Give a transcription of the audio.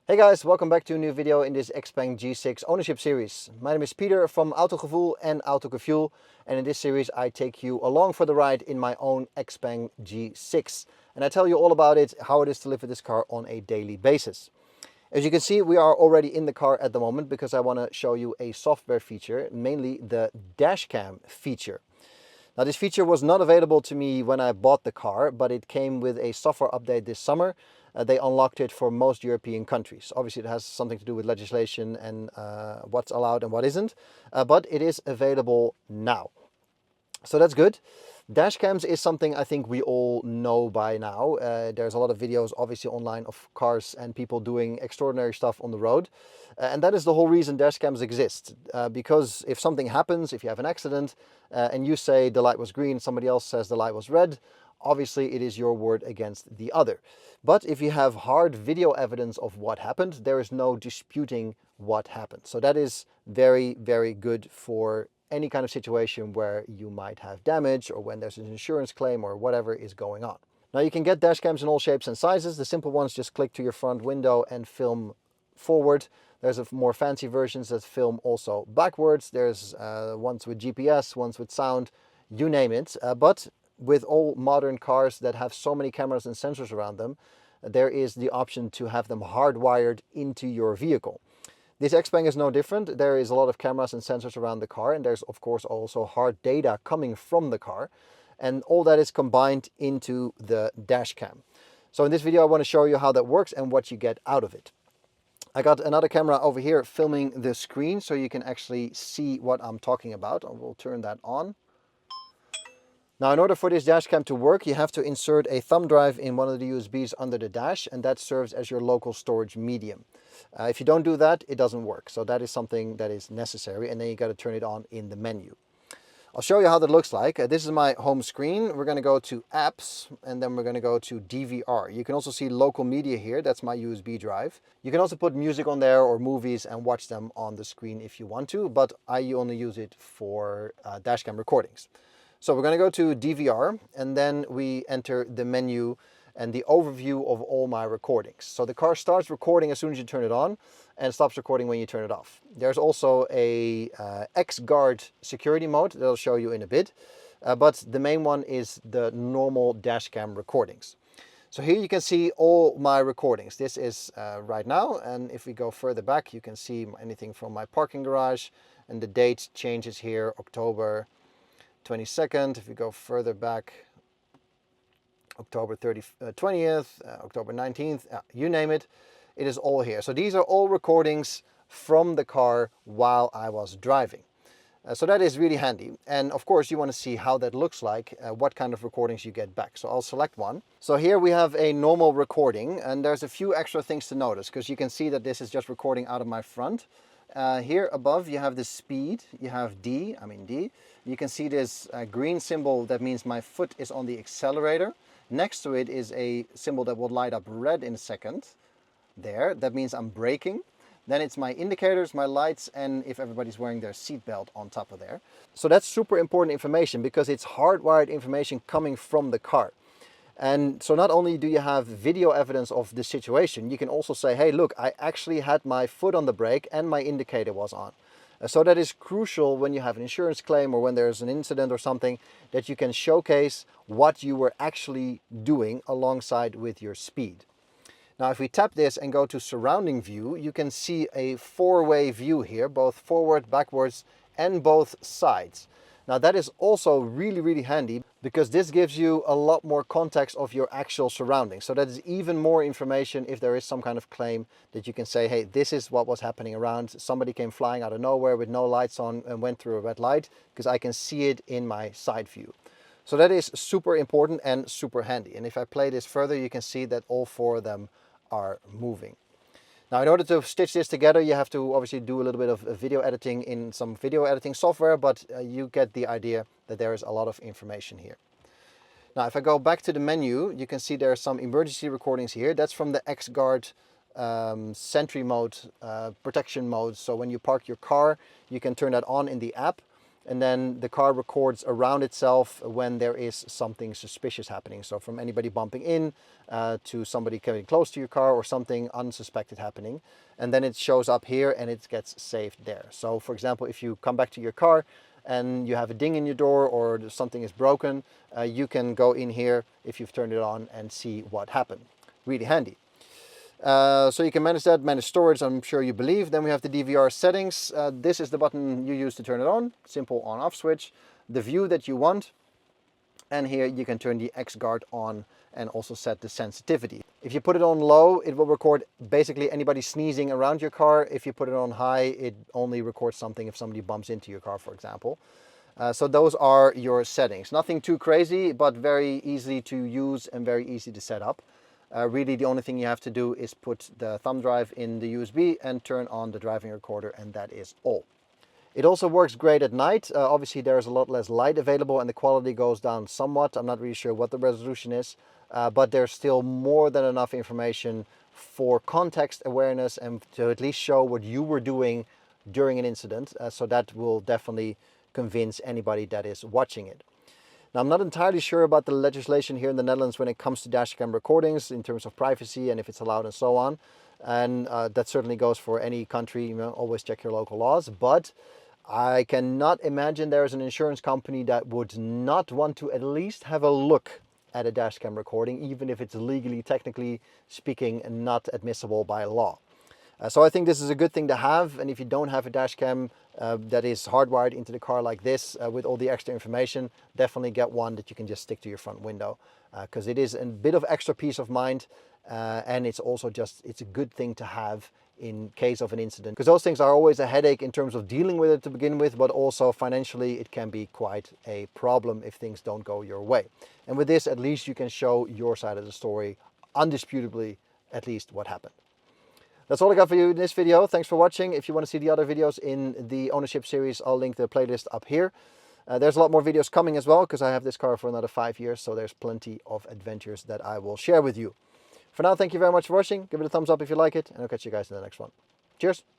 Hey guys, welcome back to a new video in this Xpeng G6 Ownership Series. My name is Peter from Autogevoel and Autogefuel, and in this series I take you along for the ride in my own Xpeng G6. And I tell you all about it, how it is to live with this car on a daily basis. As you can see, we are already in the car at the moment because I want to show you a software feature, mainly the Dashcam feature. Now this feature was not available to me when I bought the car, but it came with a software update this summer. They unlocked it for most European countries. Obviously it has something to do with legislation and what's allowed and what isn't, but it is available now. So that's good. Dashcams is something I think we all know by now. There's a lot of videos obviously online of cars and people doing extraordinary stuff on the road. And that is the whole reason dashcams exist. Because if something happens, if you have an accident and you say the light was green, somebody else says the light was red, obviously it is your word against the other. But if you have hard video evidence of what happened, there is no disputing what happened. So that is very, very good for any kind of situation where you might have damage or when there's an insurance claim or whatever is going on. Now you can get dashcams in all shapes and sizes. The simple ones just click to your front window and film forward. There's more fancy versions that film also backwards. There's ones with GPS, ones with sound, you name it. But with all modern cars that have so many cameras and sensors around them, there is the option to have them hardwired into your vehicle. This Xpeng is no different. There is a lot of cameras and sensors around the car, and there's of course also hard data coming from the car, and all that is combined into the dashcam. So in this video I want to show you how that works and what you get out of it. I got another camera over here filming the screen so you can actually see what I'm talking about. I will turn that on. Now in order for this dashcam to work, you have to insert a thumb drive in one of the USBs under the dash, and that serves as your local storage medium. If you don't do that, it doesn't work. So that is something that is necessary, and then you got to turn it on in the menu. I'll show you how that looks like. This is my home screen. We're going to go to apps, and then we're going to go to DVR. You can also see local media here. That's my USB drive. You can also put music on there or movies and watch them on the screen if you want to, but I only use it for dashcam recordings. So we're going to go to DVR, and then we enter the menu and the overview of all my recordings. So the car starts recording as soon as you turn it on and stops recording when you turn it off. There's also a X-Guard security mode that I'll show you in a bit, but the main one is the normal dashcam recordings. So here you can see all my recordings. This is right now, and if we go further back you can see anything from my parking garage, and the date changes here, October 22nd. If you go further back, October 20th, October 19th, you name it, it is all here. So these are all recordings from the car while I was driving. So that is really handy. And of course you want to see how that looks like, what kind of recordings you get back. So I'll select one. So here we have a normal recording, and there's a few extra things to notice because you can see that this is just recording out of my front. Here above you have the speed, you have D. You can see this green symbol, that means my foot is on the accelerator. Next to it is a symbol that will light up red in a second. There, that means I'm braking. Then it's my indicators, my lights, and if everybody's wearing their seatbelt on top of there. So that's super important information because it's hardwired information coming from the car. And so not only do you have video evidence of the situation, you can also say, hey, look, I actually had my foot on the brake and my indicator was on. So that is crucial when you have an insurance claim or when there's an incident or something, that you can showcase what you were actually doing alongside with your speed. Now if we tap this and go to surrounding view, you can see a four-way view here, both forward, backwards, and both sides. Now that is also really, really handy because this gives you a lot more context of your actual surroundings. So that is even more information if there is some kind of claim that you can say, hey, this is what was happening around. Somebody came flying out of nowhere with no lights on and went through a red light, because I can see it in my side view. So that is super important and super handy. And if I play this further, you can see that all four of them are moving. Now in order to stitch this together, you have to obviously do a little bit of video editing in some video editing software, but you get the idea that there is a lot of information here. Now if I go back to the menu, you can see there are some emergency recordings here. That's from the X-Guard Sentry mode, protection mode. So when you park your car, you can turn that on in the app, and then the car records around itself when there is something suspicious happening. So from anybody bumping in to somebody coming close to your car or something unsuspected happening. And then it shows up here and it gets saved there. So for example, if you come back to your car and you have a ding in your door or something is broken, you can go in here if you've turned it on and see what happened. Really handy. So you can manage that, manage storage, I'm sure you believe. Then we have the DVR settings. This is the button you use to turn it on. Simple on-off switch. The view that you want. And here you can turn the X-Guard on and also set the sensitivity. If you put it on low, it will record basically anybody sneezing around your car. If you put it on high, it only records something if somebody bumps into your car, for example. So those are your settings. Nothing too crazy, but very easy to use and very easy to set up. Really the only thing you have to do is put the thumb drive in the USB and turn on the driving recorder, and that is all. It also works great at night. Obviously there's a lot less light available and the quality goes down somewhat. I'm not really sure what the resolution is, but there's still more than enough information for context awareness and to at least show what you were doing during an incident. So that will definitely convince anybody that is watching it. Now, I'm not entirely sure about the legislation here in the Netherlands when it comes to dashcam recordings in terms of privacy and if it's allowed and so on. And that certainly goes for any country, always check your local laws. But I cannot imagine there is an insurance company that would not want to at least have a look at a dashcam recording, even if it's legally, technically speaking, not admissible by law. So I think this is a good thing to have, and if you don't have a dashcam that is hardwired into the car like this with all the extra information, definitely get one that you can just stick to your front window, because it is a bit of extra peace of mind, and it's also it's a good thing to have in case of an incident, because those things are always a headache in terms of dealing with it to begin with, but also financially it can be quite a problem if things don't go your way. And with this, at least you can show your side of the story, undisputably, at least what happened. That's all I got for you in this video. Thanks for watching. If you want to see the other videos in the ownership series, I'll link the playlist up here. There's a lot more videos coming as well, because I have this car for another 5 years, so there's plenty of adventures that I will share with you. For now, thank you very much for watching. Give it a thumbs up if you like it, and I'll catch you guys in the next one. Cheers!